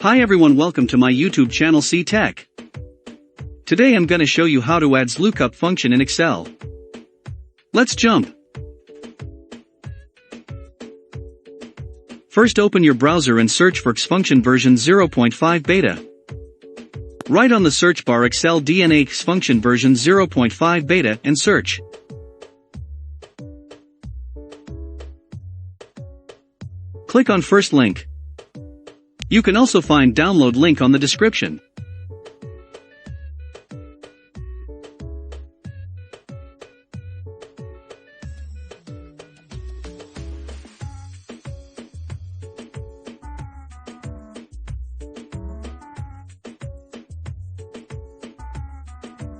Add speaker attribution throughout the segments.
Speaker 1: Hi everyone, welcome to my YouTube channel C Tech. Today I'm gonna show you how to add XLOOKUP function in Excel. Let's jump. First open your browser and search for XFunction version 0.5 beta. Write on the search bar Excel DNA XFunction version 0.5 beta and search. Click on first link. You can also find download link on the description.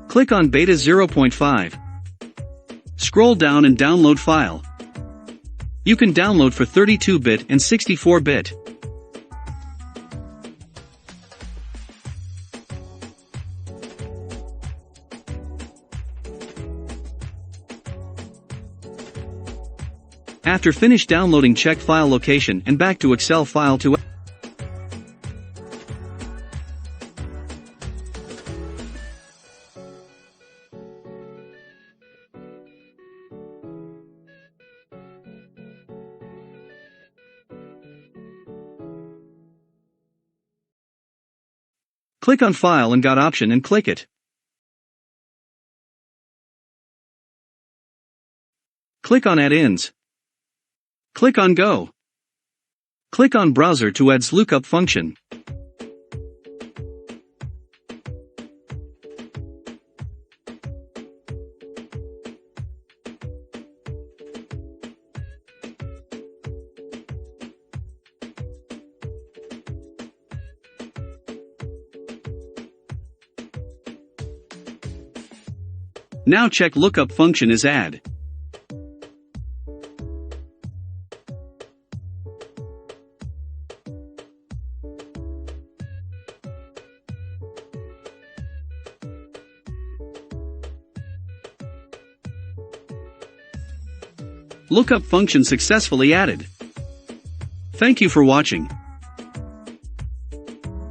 Speaker 1: Click on Beta 0.5. Scroll down and download file. You can download for 32-bit and 64-bit. After finish downloading, check file location and back to Excel file to click on File and Got option and click it. Click on Add-ins. Click on Go. Click on Browser to add XLOOKUP function. Now check lookup function is add. Lookup function successfully added. Thank you for watching.